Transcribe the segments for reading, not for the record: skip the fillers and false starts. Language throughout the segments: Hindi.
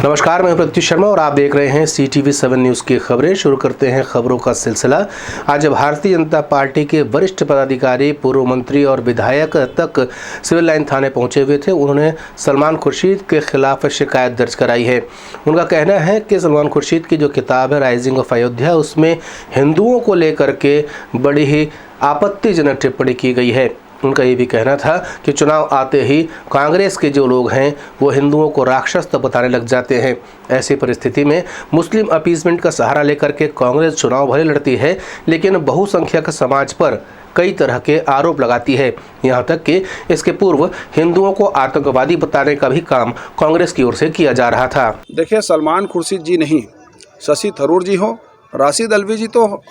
नमस्कार, मैं प्रत्युष शर्मा और आप देख रहे हैं CTV7 न्यूज़ की खबरें। शुरू करते हैं खबरों का सिलसिला। आज भारतीय जनता पार्टी के वरिष्ठ पदाधिकारी, पूर्व मंत्री और विधायक तक सिविल लाइन थाने पहुंचे हुए थे। उन्होंने सलमान खुर्शीद के खिलाफ शिकायत दर्ज कराई है। उनका कहना है कि सलमान खुर्शीद की जो किताब है राइजिंग ऑफ अयोध्या, उसमें हिंदुओं को लेकर के बड़ी ही आपत्तिजनक टिप्पणी की गई है। उनका ये भी कहना था कि चुनाव आते ही कांग्रेस के जो लोग हैं वो हिंदुओं को राक्षस तो बताने लग जाते हैं। ऐसी परिस्थिति में मुस्लिम अपीसमेंट का सहारा लेकर के कांग्रेस चुनाव भले लड़ती है, लेकिन बहुसंख्यक समाज पर कई तरह के आरोप लगाती है। यहाँ तक कि इसके पूर्व हिंदुओं को आतंकवादी बताने का भी काम कांग्रेस की ओर से किया जा रहा था। देखिए, सलमान खुर्शीद जी नहीं, शशि थरूर जी हो, राशिद अल्वी जी तो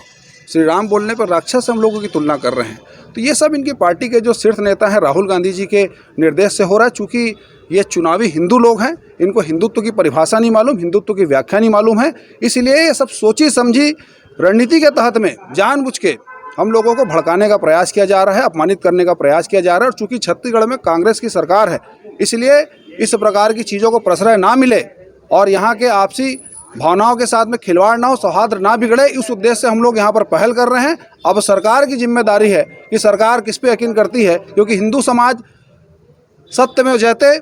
श्री राम बोलने पर राक्षस हम लोगों की तुलना कर रहे हैं। तो ये सब इनकी पार्टी के जो शीर्ष नेता हैं राहुल गांधी जी के निर्देश से हो रहा है। चूँकि ये चुनावी हिंदू लोग हैं, इनको हिंदुत्व की परिभाषा नहीं मालूम, हिंदुत्व की व्याख्या नहीं मालूम है, इसलिए ये सब सोची समझी रणनीति के तहत में जानबूझ के हम लोगों को भड़काने का प्रयास किया जा रहा है, अपमानित करने का प्रयास किया जा रहा है। और चूँकि छत्तीसगढ़ में कांग्रेस की सरकार है, इसलिए इस प्रकार की चीज़ों को प्रश्रय ना मिले और यहाँ के आपसी भावनाओं के साथ में खिलवाड़ ना हो, सौहार्द ना बिगड़े, इस उद्देश्य से हम लोग यहाँ पर पहल कर रहे हैं। अब सरकार की जिम्मेदारी है कि सरकार किस पे यकीन करती है, क्योंकि हिंदू समाज सत्य में जयते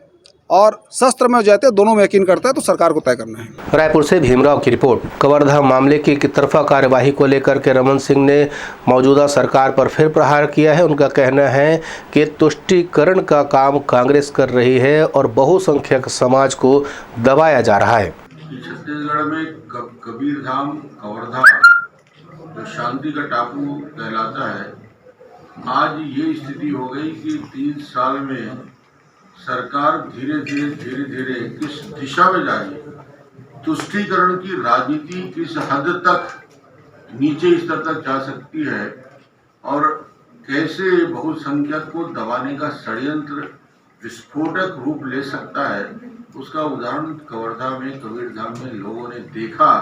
और शस्त्र में जयते दोनों में यकीन करता है, तो सरकार को तय करना है। रायपुर से भीमराव की रिपोर्ट। कवर्धा मामले की तरफा कार्यवाही को लेकर के रमन सिंह ने मौजूदा सरकार पर फिर प्रहार किया है। उनका कहना है कि तुष्टीकरण का काम कांग्रेस कर रही है और बहुसंख्यक समाज को दबाया जा रहा है। छत्तीसगढ़ में कबीरधाम, कवर्धा जो शांति का टापू कहलाता है, आज ये स्थिति हो गई कि 3 साल में सरकार धीरे धीरे किस दिशा में जा रही है। तुष्टीकरण की राजनीति किस हद तक नीचे स्तर तक जा सकती है और कैसे बहुसंख्यक को दबाने का षड्यंत्र विस्फोटक रूप ले सकता है, उसका उदाहरण कवर्धा में, कबीरधाम में लोगों ने देखा।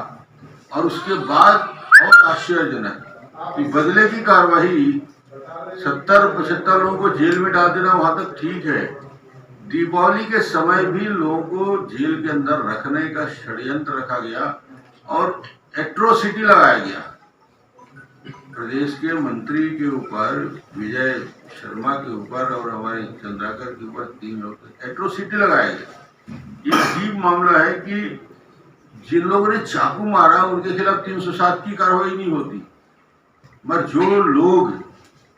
और उसके बाद और आश्चर्यजनक कि बदले की कार्रवाई 70-75 लोगों को जेल में डाल देना वहां तक ठीक है, दीपावली के समय भी लोगों को जेल के अंदर रखने का षड्यंत्र रखा गया और एट्रोसिटी लगाया गया। प्रदेश के मंत्री के ऊपर, विजय शर्मा के ऊपर और हमारे चंद्राकर के ऊपर 3 लोग एट्रोसिटी लगाया गया। ये अजीब मामला है कि जिन लोगों ने चाकू मारा उनके खिलाफ 307 की कार्रवाई नहीं होती, मगर जो लोग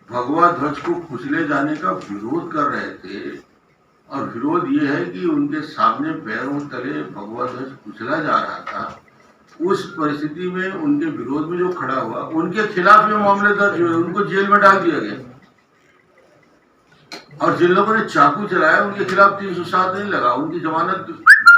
भगवा ध्वज को कुचले जाने का विरोध कर रहे थे, और विरोध ये है कि उनके सामने पैरों तले भगवा ध्वज कुचला जा रहा था, उस परिस्थिति में उनके विरोध में जो खड़ा हुआ उनके खिलाफ ये मामले दर्ज हुए, उनको जेल में डाल दिया गया। और जिन लोगों ने चाकू चलाया उनके खिलाफ 307 नहीं लगा, उनकी जमानत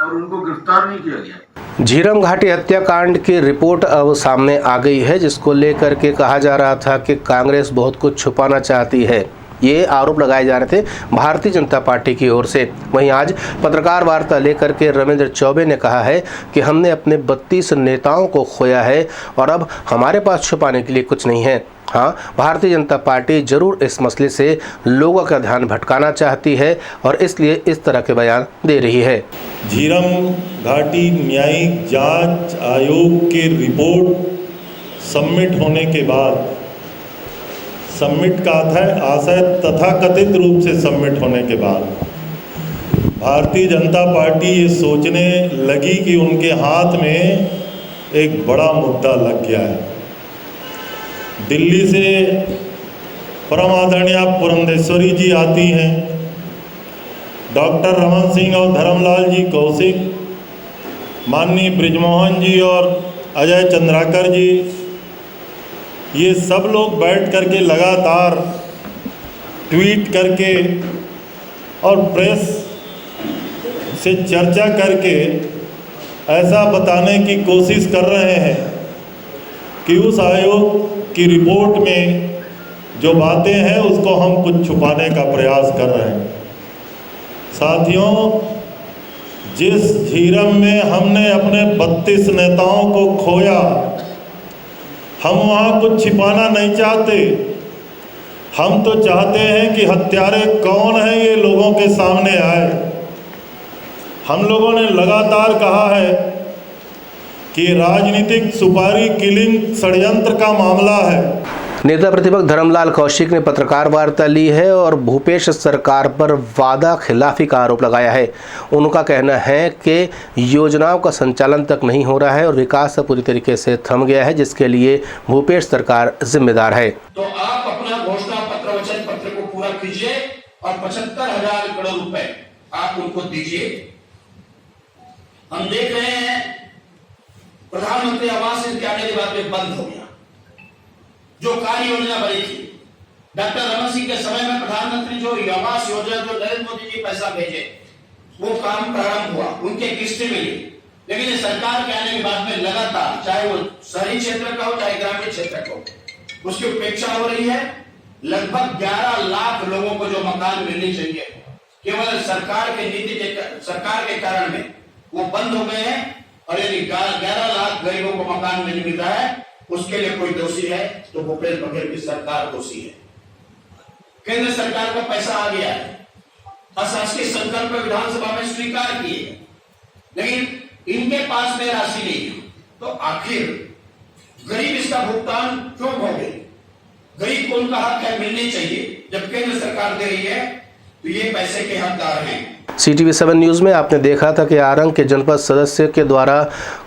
और उनको गिरफ्तार नहीं किया गया। झीरम घाटी हत्याकांड की रिपोर्ट अब सामने आ गई है, जिसको लेकर के कहा जा रहा था कि कांग्रेस बहुत कुछ छुपाना चाहती है। ये आरोप लगाए जा रहे थे भारतीय जनता पार्टी की ओर से। वहीं आज पत्रकार वार्ता लेकर के रविंद्र चौबे ने कहा है कि हमने अपने 32 नेताओं को खोया है और अब हमारे पास छुपाने के लिए कुछ नहीं है। हाँ, भारतीय जनता पार्टी जरूर इस मसले से लोगों का ध्यान भटकाना चाहती है और इसलिए इस तरह के बयान दे रही है। झीरम घाटी न्यायिक जांच आयोग की रिपोर्ट सबमिट होने के बाद, सबमिट का आशय तथाकथित रूप से सबमिट होने के बाद भारतीय जनता पार्टी ये सोचने लगी कि उनके हाथ में एक बड़ा मुद्दा लग गया है। दिल्ली से परम आदरणीय पुरंदेश्वरी जी आती हैं, डॉक्टर रमन सिंह और धर्मलाल जी कौशिक, माननीय बृजमोहन जी और अजय चंद्राकर जी, ये सब लोग बैठ करके लगातार ट्वीट करके और प्रेस से चर्चा करके ऐसा बताने की कोशिश कर रहे हैं कि उस आयोग की रिपोर्ट में जो बातें हैं उसको हम कुछ छुपाने का प्रयास कर रहे हैं। साथियों, जिस झीरम में हमने अपने 32 नेताओं को खोया, हम वहाँ कुछ छिपाना नहीं चाहते। हम तो चाहते हैं कि हत्यारे कौन हैं ये लोगों के सामने आए। हम लोगों ने लगातार कहा है कि राजनीतिक सुपारी किलिंग षड्यंत्र का मामला है। नेता प्रतिपक्ष धर्मलाल कौशिक ने पत्रकार वार्ता ली है और भूपेश सरकार पर वादा खिलाफी का आरोप लगाया है। उनका कहना है कि योजनाओं का संचालन तक नहीं हो रहा है और विकास पूरी तरीके से थम गया है, जिसके लिए भूपेश सरकार जिम्मेदार है। तो आप अपना घोषणा पत्र वचन पत्र को पूरा कीजिए और 75,000 करोड़ रुपए आप उनको दीजिए। हम देख रहे हैं प्रधानमंत्री आवास के आने के बाद में बंद हो गया। जो कार्य योजना बनी थी डॉक्टर रमन सिंह के समय में प्रधानमंत्री जो आवास योजना जो नरेंद्र मोदी जी पैसा भेजे वो काम प्रारंभ हुआ, उनके किस्तें मिली। लेकिन इस सरकार के आने के बाद में लगातार चाहे वो शहरी क्षेत्र का हो चाहे ग्रामीण क्षेत्र का हो उसकी उपेक्षा हो रही है। लगभग 11 लाख लोगों को जो मकान मिलने चाहिए केवल सरकार के नीति के सरकार के कारण में वो बंद हो गए हैं और यदि 11 लाख गरीबों को मकान नहीं मिल रहा है उसके लिए कोई दोषी है तो भूपेश बघेल की सरकार दोषी है। केंद्र सरकार को पैसा आ गया है, अशासकीय संकल्प विधानसभा में स्वीकार किए, लेकिन इनके पास में राशि नहीं है। तो आखिर गरीब इसका भुगतान क्यों भोगे? गरीब को उनका हक है, मिलनी चाहिए। जब केंद्र सरकार दे रही है तो ये पैसे के हकदार हैं। CTV7 न्यूज़ में आपने देखा था कि आरंग के जनपद सदस्य के द्वारा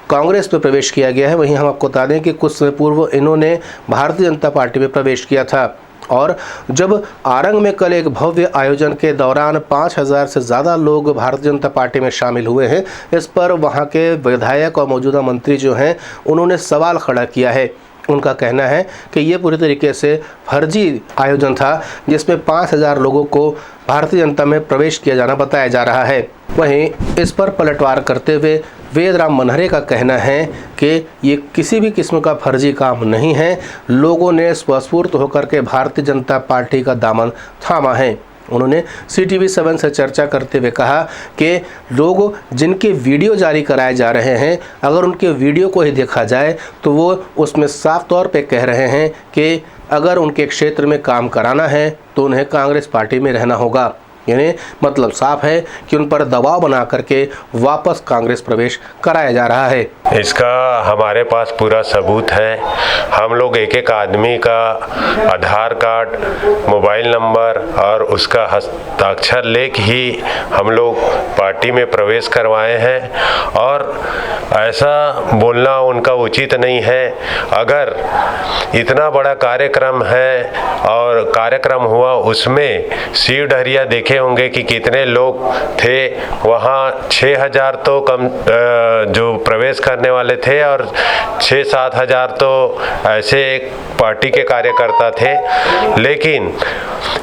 कांग्रेस में प्रवेश किया गया है। वहीं हम आपको बता दें कि कुछ समय पूर्व इन्होंने भारतीय जनता पार्टी में प्रवेश किया था और जब आरंग में कल एक भव्य आयोजन के दौरान 5,000 से ज़्यादा लोग भारतीय जनता पार्टी में शामिल हुए हैं, इस पर वहां के विधायक और मौजूदा मंत्री जो हैं उन्होंने सवाल खड़ा किया है। उनका कहना है कि ये पूरी तरीके से फर्जी आयोजन था जिसमें 5,000 लोगों को भारतीय जनता में प्रवेश किया जाना बताया जा रहा है। वहीं इस पर पलटवार करते हुए वेदराम मनहरे का कहना है कि ये किसी भी किस्म का फर्जी काम नहीं है, लोगों ने स्वस्फूर्त होकर के भारतीय जनता पार्टी का दामन थामा है। उन्होंने CTV7 से चर्चा करते हुए कहा कि लोग जिनके वीडियो जारी कराए जा रहे हैं अगर उनके वीडियो को ही देखा जाए तो वो उसमें साफ तौर पे कह रहे हैं कि अगर उनके क्षेत्र में काम कराना है तो उन्हें कांग्रेस पार्टी में रहना होगा। यानी मतलब साफ है कि उन पर दबाव बना करके वापस कांग्रेस प्रवेश कराया जा रहा है। इसका हमारे पास पूरा सबूत है। हम लोग एक एक आदमी का आधार कार्ड, मोबाइल नंबर और उसका हस्ताक्षर लेके ही हम लोग पार्टी में प्रवेश करवाए हैं और ऐसा बोलना उनका उचित नहीं है। अगर इतना बड़ा कार्यक्रम है और कार्यक्रम हुआ उसमें शिव डहरिया देखे होंगे कि कितने लोग थे, वहाँ 6,000 तो कम जो प्रवेश करने वाले थे और 6-7 हज़ार तो ऐसे एक पार्टी के कार्यकर्ता थे। लेकिन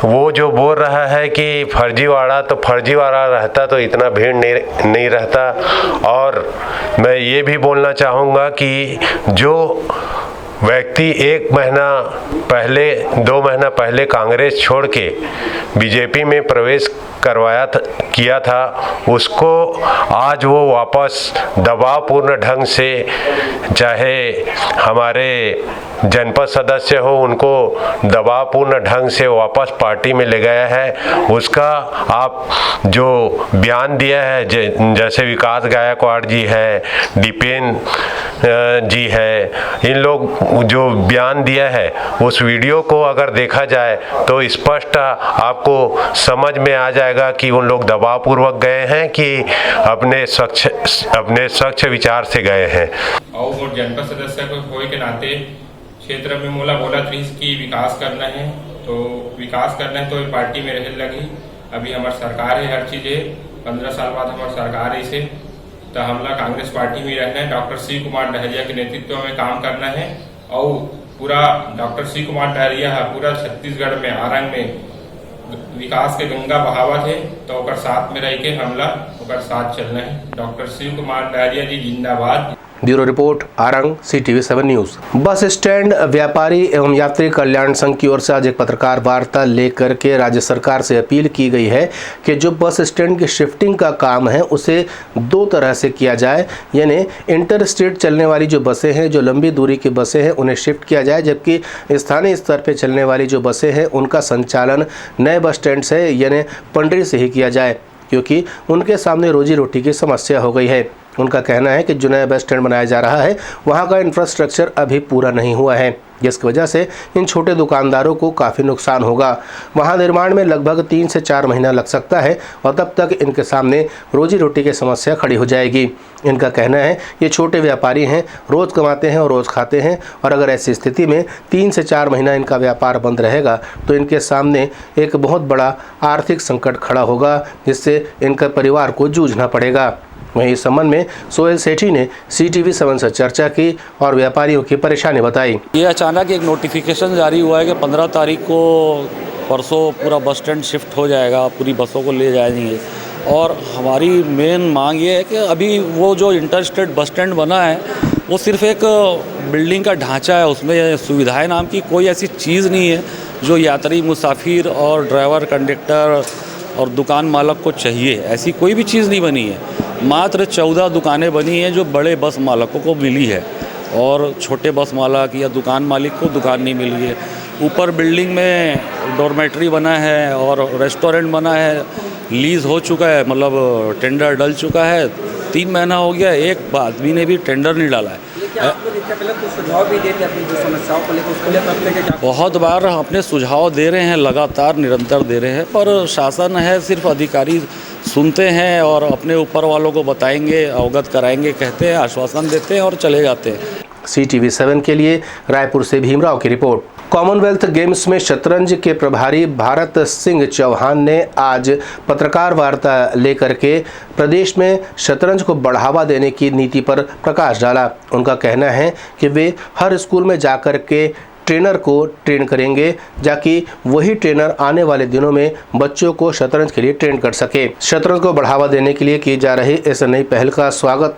वो जो बोल रहा है कि फर्जीवाड़ा, तो फर्जीवाड़ा रहता तो इतना भीड़ नहीं रहता। और मैं ये भी बोलना चाहूँगा कि जो व्यक्ति 1 महीना पहले 2 महीना पहले कांग्रेस छोड़ के बीजेपी में प्रवेश किया था उसको आज वो वापस दबावपूर्ण ढंग से, चाहे हमारे जनपद सदस्य हो उनको दबावपूर्ण ढंग से वापस पार्टी में ले गया है। उसका आप जो बयान दिया है, जैसे विकास गायकवाड़ जी है, दीपेन जी है, इन लोग जो बयान दिया है उस वीडियो को अगर देखा जाए तो स्पष्ट आपको समझ में आ जाएगा कि उन लोग दबावपूर्वक गए हैं कि अपने स्वच्छ विचार से गए हैं। और वो जनपद सदस्य को होने के नाते क्षेत्र में मोला बोला की विकास करना है तो विकास करना है तो पार्टी में रह लगी। अभी हमारी सरकार है, हर चीज़ है, 15 साल बाद हमारी सरकार है, इसे तो हमला कांग्रेस पार्टी में रहना है। डॉक्टर शिव कुमार डहरिया के नेतृत्व में काम करना है और पूरा डॉक्टर शिव कुमार डहरिया पूरा छत्तीसगढ़ में आरंग में विकास के गंगा बहावत है तो ओकर साथ में रह के हमला ओकर साथ चलना है। डॉक्टर शिव कुमार डहरिया जी जिंदाबाद। Bureau report, Arang, CTV7 news. Bus stand व्यापारी एवं यात्री कल्याण संघ की ओर से आज एक पत्रकार वार्ता लेकर के राज्य सरकार से अपील की गई है कि जो बस स्टैंड की शिफ्टिंग का काम है उसे 2 तरह से किया जाए। यानी इंटर स्टेट चलने वाली जो बसें हैं, जो लंबी दूरी की बसें हैं, उन्हें शिफ्ट किया जाए, जबकि स्थानीय स्तर पर चलने वाली जो बसें हैं उनका संचालन नए बस स्टैंड से यानी पंडरी से ही किया जाए। क्योंकि उनके सामने रोजी रोटी की समस्या हो गई है। उनका कहना है कि जो नया बस स्टैंड बनाया जा रहा है वहाँ का इंफ्रास्ट्रक्चर अभी पूरा नहीं हुआ है, जिसकी वजह से इन छोटे दुकानदारों को काफ़ी नुकसान होगा। वहाँ निर्माण में लगभग 3 से 4 महीना लग सकता है और तब तक इनके सामने रोजी रोटी की समस्या खड़ी हो जाएगी। इनका कहना है ये छोटे व्यापारी हैं, रोज़ कमाते हैं और रोज़ खाते हैं, और अगर ऐसी स्थिति में 3 से 4 महीना इनका व्यापार बंद रहेगा तो इनके सामने एक बहुत बड़ा आर्थिक संकट खड़ा होगा, जिससे इनका परिवार को जूझना पड़ेगा। वहीं इस संबंध में सोहेल सेठी ने CTV7 से चर्चा की और व्यापारियों की परेशानी बताई। ये अचानक एक नोटिफिकेशन जारी हुआ है कि 15 तारीख को परसों पूरा बस स्टैंड शिफ्ट हो जाएगा, पूरी बसों को ले जाएंगे। और हमारी मेन मांग ये है कि अभी वो जो इंटर स्टेट बस स्टैंड बना है वो सिर्फ एक बिल्डिंग का ढांचा है, उसमें सुविधाएं नाम की कोई ऐसी चीज़ नहीं है जो यात्री, मुसाफिर और ड्राइवर, कंडक्टर और दुकान मालक को चाहिए। ऐसी कोई भी चीज़ नहीं बनी है। मात्र 14 दुकानें बनी हैं जो बड़े बस मालकों को मिली है, और छोटे बस मालक या दुकान मालिक को दुकान नहीं मिली है। ऊपर बिल्डिंग में डॉर्मेट्री बना है और रेस्टोरेंट बना है, लीज़ हो चुका है, मतलब टेंडर डल चुका है। 3 महीना हो गया, एक आदमी ने भी टेंडर नहीं डाला है। सुझाव भी देते अपनी जो समस्याओं को लेकर उसके लिए बहुत बार अपने सुझाव दे रहे हैं, लगातार निरंतर दे रहे हैं, पर शासन है सिर्फ अधिकारी सुनते हैं और अपने ऊपर वालों को बताएंगे, अवगत कराएंगे, कहते हैं, आश्वासन देते हैं और चले जाते हैं। CTV7 के लिए रायपुर से भीमराव की रिपोर्ट। कॉमनवेल्थ गेम्स में शतरंज के प्रभारी भारत सिंह चौहान ने आज पत्रकार वार्ता लेकर के प्रदेश में शतरंज को बढ़ावा देने की नीति पर प्रकाश डाला। उनका कहना है कि वे हर स्कूल में जाकर के ट्रेनर को ट्रेन करेंगे, ताकि वही ट्रेनर आने वाले दिनों में बच्चों को शतरंज के लिए ट्रेन कर सके। शतरंज को बढ़ावा देने के लिए की जा रही इस नई पहल का स्वागत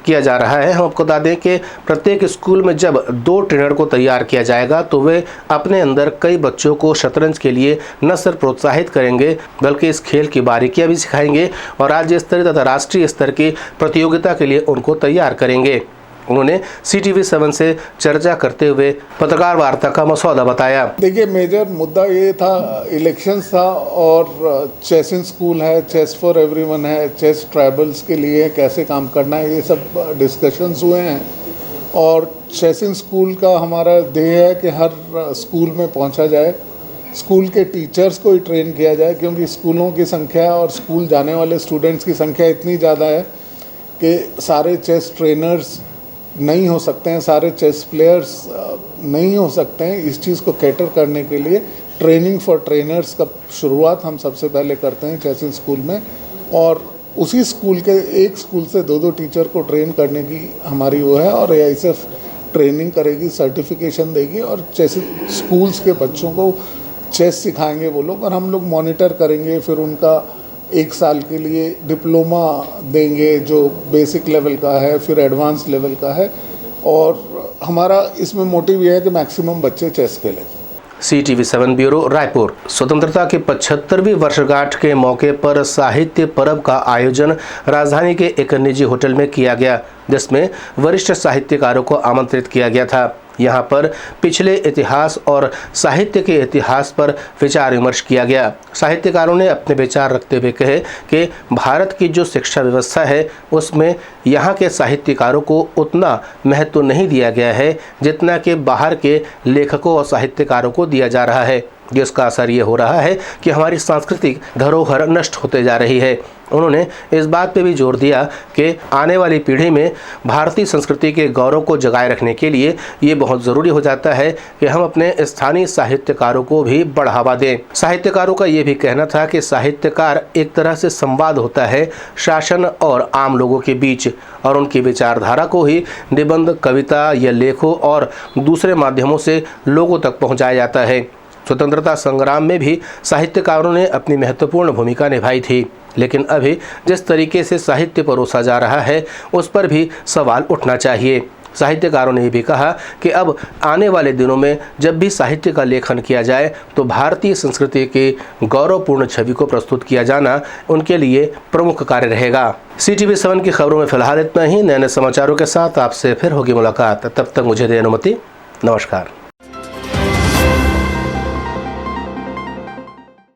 किया जा रहा है। हम आपको बता दें कि प्रत्येक स्कूल में जब 2 ट्रेनर को तैयार किया जाएगा तो वे अपने अंदर कई बच्चों को शतरंज के लिए न सिर्फ प्रोत्साहित करेंगे बल्कि इस खेल की बारीकियां भी सिखाएंगे और राज्य स्तरीय तथा राष्ट्रीय स्तर की प्रतियोगिता के लिए उनको तैयार करेंगे। उन्होंने CTV7 से चर्चा करते हुए पत्रकार वार्ता का मसौदा बताया। देखिए, मेजर मुद्दा ये था, इलेक्शंस था और चेस इन स्कूल है, चेस फॉर एवरीवन है, चेस ट्राइबल्स के लिए कैसे काम करना है, ये सब डिस्कशंस हुए हैं। और चेस इन स्कूल का हमारा ध्येय है कि हर स्कूल में पहुंचा जाए, स्कूल के टीचर्स को ही ट्रेन किया जाए, क्योंकि स्कूलों की संख्या और स्कूल जाने वाले स्टूडेंट्स की संख्या इतनी ज़्यादा है कि सारे चेस ट्रेनर्स नहीं हो सकते हैं, सारे चेस प्लेयर्स नहीं हो सकते हैं। इस चीज़ को कैटर करने के लिए ट्रेनिंग फॉर ट्रेनर्स का शुरुआत हम सबसे पहले करते हैं चेस इन स्कूल में, और उसी स्कूल के एक स्कूल से 2-2 टीचर को ट्रेन करने की हमारी वो है। और AISF ट्रेनिंग करेगी, सर्टिफिकेशन देगी और चेस स्कूल्स के बच्चों को चेस सिखाएंगे वो लोग, और हम लोग मॉनिटर करेंगे। फिर उनका 1 साल के लिए डिप्लोमा देंगे जो बेसिक लेवल का है, फिर एडवांस लेवल का है, और हमारा इसमें मोटिव ये है कि मैक्सिमम बच्चे चेस खेलें। CTV7 bureau Raipur. स्वतंत्रता की 75वीं वर्षगांठ के मौके पर साहित्य पर्व का आयोजन राजधानी के एक निजी होटल में किया गया, जिसमें वरिष्ठ साहित्यकारों को आमंत्रित किया गया था। यहाँ पर पिछले इतिहास और साहित्य के इतिहास पर विचार विमर्श किया गया। साहित्यकारों ने अपने विचार रखते हुए कहे कि भारत की जो शिक्षा व्यवस्था है उसमें यहाँ के साहित्यकारों को उतना महत्व नहीं दिया गया है जितना कि बाहर के लेखकों और साहित्यकारों को दिया जा रहा है, जिसका असर ये हो रहा है कि हमारी सांस्कृतिक धरोहर नष्ट होते जा रही है। उन्होंने इस बात पे भी जोर दिया कि आने वाली पीढ़ी में भारतीय संस्कृति के गौरव को जगाए रखने के लिए ये बहुत ज़रूरी हो जाता है कि हम अपने स्थानीय साहित्यकारों को भी बढ़ावा दें। साहित्यकारों का ये भी कहना था कि साहित्यकार एक तरह से संवाद होता है शासन और आम लोगों के बीच, और उनकी विचारधारा को ही निबंध, कविता या लेखों और दूसरे माध्यमों से लोगों तक पहुँचाया जाता है। स्वतंत्रता संग्राम में भी साहित्यकारों ने अपनी महत्वपूर्ण भूमिका निभाई थी, लेकिन अभी जिस तरीके से साहित्य परोसा जा रहा है उस पर भी सवाल उठना चाहिए। साहित्यकारों ने भी कहा कि अब आने वाले दिनों में जब भी साहित्य का लेखन किया जाए तो भारतीय संस्कृति की गौरवपूर्ण छवि को प्रस्तुत किया जाना उनके लिए प्रमुख कार्य रहेगा। CTV7 की खबरों में फिलहाल इतना ही। नए नए समाचारों के साथ आपसे फिर होगी मुलाकात, तब तक मुझे दे अनुमति। नमस्कार।